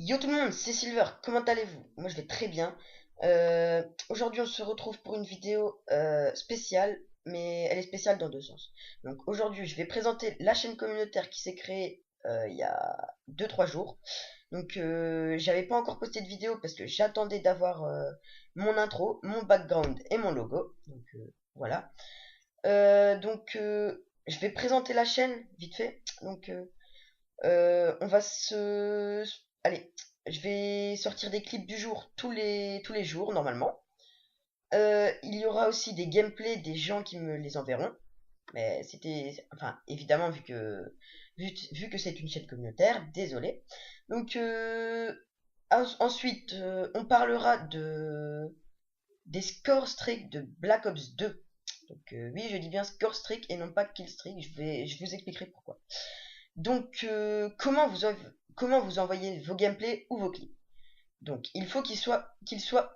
Yo tout le monde, c'est Silver, comment allez-vous? Moi je vais très bien. Aujourd'hui on se retrouve pour une vidéo spéciale, mais elle est spéciale dans deux sens. Donc aujourd'hui je vais présenter la chaîne communautaire qui s'est créée il y a deux-trois jours. Donc j'avais pas encore posté de vidéo parce que j'attendais d'avoir mon intro, mon background et mon logo. Donc voilà. Je vais présenter la chaîne vite fait. On va se... Allez, je vais sortir des clips du jour tous les jours, normalement. Il y aura aussi des gameplays des gens qui me les enverront. Mais c'était... Enfin, évidemment, vu que c'est une chaîne communautaire, désolé. Donc, ensuite, on parlera des score streaks de Black Ops 2. Donc, oui, je dis bien score streak et non pas kill streak. Je vous expliquerai pourquoi. Donc, comment vous envoyez vos gameplays ou vos clips? Donc, il faut qu'ils soient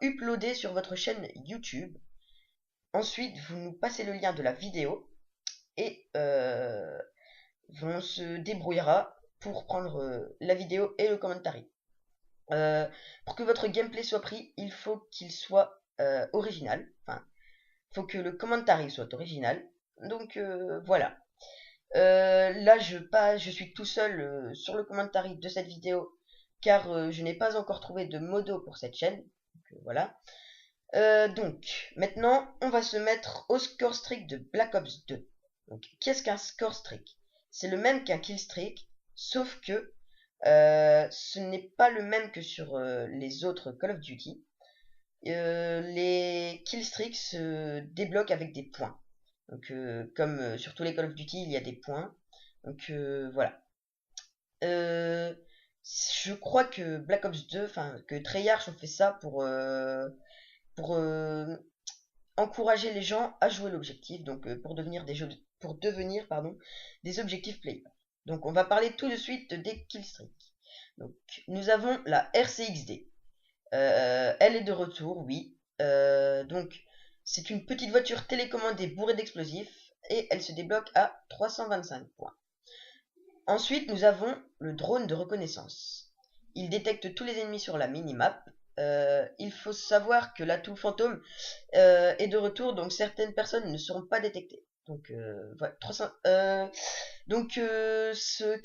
uploadés sur votre chaîne YouTube. Ensuite, vous nous passez le lien de la vidéo et on se débrouillera pour prendre la vidéo et le commentary. Euh, pour que votre gameplay soit pris, il faut qu'il soit original. Enfin, il faut que le commentary soit original. Donc, voilà. Là, je suis tout seul sur le commentary de cette vidéo car je n'ai pas encore trouvé de modo pour cette chaîne. Donc, voilà. Maintenant, on va se mettre au score streak de Black Ops 2. Donc, qu'est-ce qu'un score streak? C'est le même qu'un kill streak, sauf que ce n'est pas le même que sur les autres Call of Duty. Les kill streaks se débloquent avec des points. Donc, comme sur tous les Call of Duty, il y a des points. Donc, voilà. Euh, je crois que Black Ops 2, enfin, que Treyarch ont fait ça pour encourager les gens à jouer l'objectif, donc pour devenir pardon, des objectifs players. Donc, on va parler tout de suite des killstreaks. Donc, nous avons la RCXD. Elle est de retour, oui. C'est une petite voiture télécommandée bourrée d'explosifs et elle se débloque à 325 points. Ensuite, nous avons le drone de reconnaissance. Il détecte tous les ennemis sur la minimap. Il faut savoir que l'atout fantôme est de retour, donc certaines personnes ne seront pas détectées. Donc, voilà, 300, ce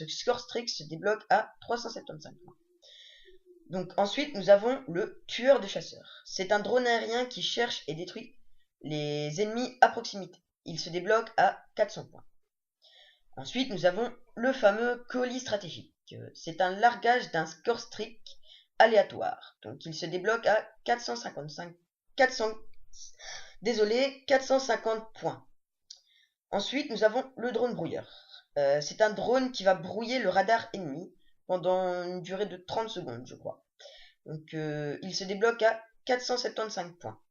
score streak se débloque à 375 points. Donc ensuite, nous avons le tueur de chasseurs. C'est un drone aérien qui cherche et détruit les ennemis à proximité. Il se débloque à 400 points. Ensuite, nous avons le fameux colis stratégique. C'est un largage d'un score streak aléatoire. Donc il se débloque à 450 points. Ensuite, nous avons le drone brouilleur. C'est un drone qui va brouiller le radar ennemi pendant une durée de 30 secondes, je crois. Donc il se débloque à 475 points.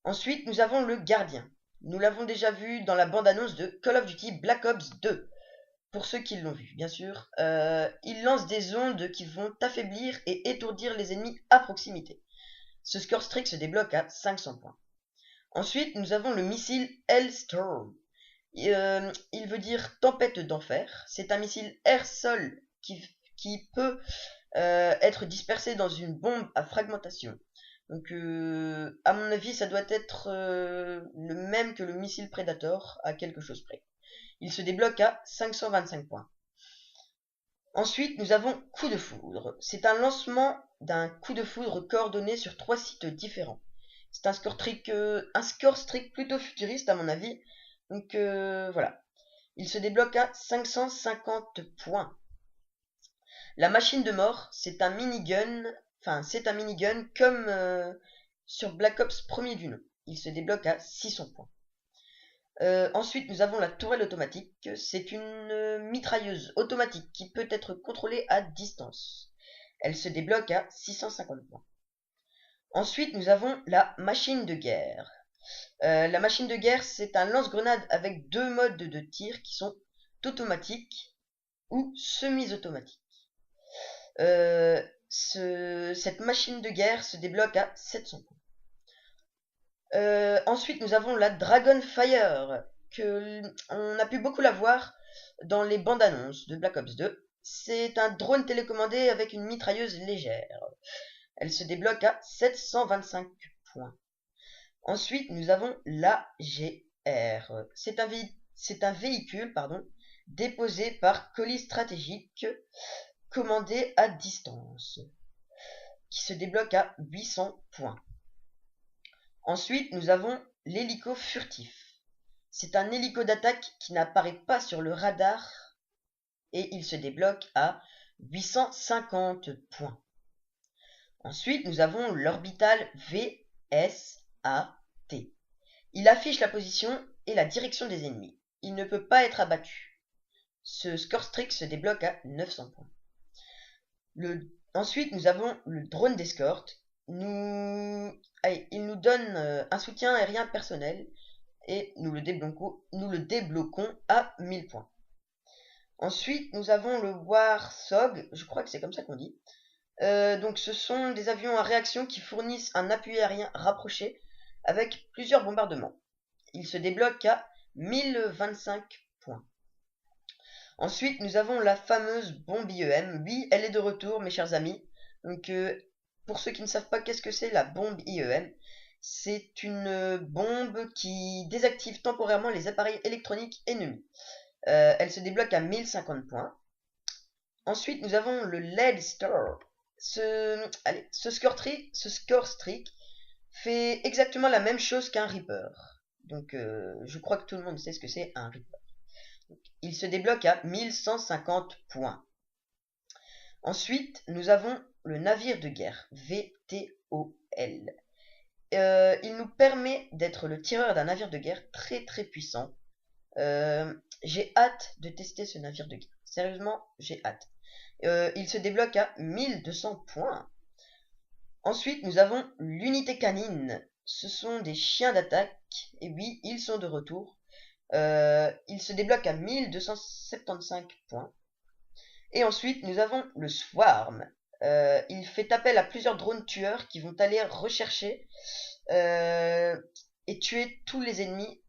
Ensuite, nous avons le gardien. Nous l'avons déjà vu dans la bande-annonce de Call of Duty Black Ops 2. Pour ceux qui l'ont vu, bien sûr. Il lance des ondes qui vont affaiblir et étourdir les ennemis à proximité. Ce score streak se débloque à 500 points. Ensuite, nous avons le missile Hellstorm. Il veut dire tempête d'enfer. C'est un missile air-sol qui peut être dispersé dans une bombe à fragmentation. Donc, à mon avis, ça doit être le même que le missile Predator, à quelque chose près. Il se débloque à 525 points. Ensuite, nous avons coup de foudre. C'est un lancement d'un coup de foudre coordonné sur 3 sites différents. C'est un score streak plutôt futuriste à mon avis. Donc voilà. Il se débloque à 550 points. La machine de mort, c'est un minigun. Enfin, c'est un minigun comme sur Black Ops premier du nom. Il se débloque à 600 points. Ensuite, nous avons la tourelle automatique. C'est une mitrailleuse automatique qui peut être contrôlée à distance. Elle se débloque à 650 points. Ensuite, nous avons la machine de guerre. La machine de guerre, c'est un lance-grenade avec deux modes de tir qui sont automatiques ou semi-automatiques. Cette machine de guerre se débloque à 700 points. Ensuite, nous avons la Dragonfire, que on a pu beaucoup la voir dans les bandes annonces de Black Ops 2. c'est un drone télécommandé avec une mitrailleuse légère. Elle se débloque à 725 points. Ensuite, nous avons l'AGR. C'est un véhicule déposé par colis stratégique commandé à distance qui se débloque à 800 points. Ensuite, nous avons l'hélico furtif. C'est un hélico d'attaque qui n'apparaît pas sur le radar et il se débloque à 850 points. Ensuite, nous avons l'orbital VSAT. Il affiche la position et la direction des ennemis. Il ne peut pas être abattu. Ce score strict se débloque à 900 points. Ensuite, nous avons le drone d'escorte. Il nous donne un soutien aérien personnel et nous le débloquons à 1000 points. Ensuite, nous avons le Warthog, je crois que c'est comme ça qu'on dit. Donc ce sont des avions à réaction qui fournissent un appui aérien rapproché avec plusieurs bombardements. Il se débloque à 1025 points. Ensuite, nous avons la fameuse bombe IEM. Oui, elle est de retour, mes chers amis. Donc, pour ceux qui ne savent pas qu'est-ce que c'est la bombe IEM, c'est une bombe qui désactive temporairement les appareils électroniques ennemis. Elle se débloque à 1050 points. Ensuite, nous avons le Lead Star. Ce score streak fait exactement la même chose qu'un Reaper. Donc, je crois que tout le monde sait ce que c'est un Reaper. Donc, il se débloque à 1150 points. Ensuite, nous avons le navire de guerre, VTOL. Il nous permet d'être le tireur d'un navire de guerre très très puissant. J'ai hâte de tester ce navire de guerre. Sérieusement, j'ai hâte. Il se débloque à 1200 points. Ensuite, nous avons l'unité canine. Ce sont des chiens d'attaque. Et oui, ils sont de retour. Il se débloque à 1275 points. Et ensuite, nous avons le Swarm. Il fait appel à plusieurs drones tueurs qui vont aller rechercher et tuer tous les ennemis,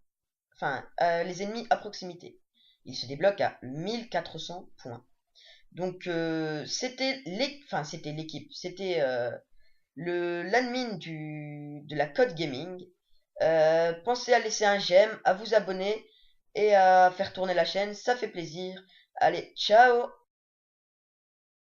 les ennemis à proximité. Il se débloque à 1400 points. Donc c'était l'équipe, c'était l'admin de la Code Gaming. Pensez à laisser un j'aime, à vous abonner et à faire tourner la chaîne, ça fait plaisir. Allez, ciao!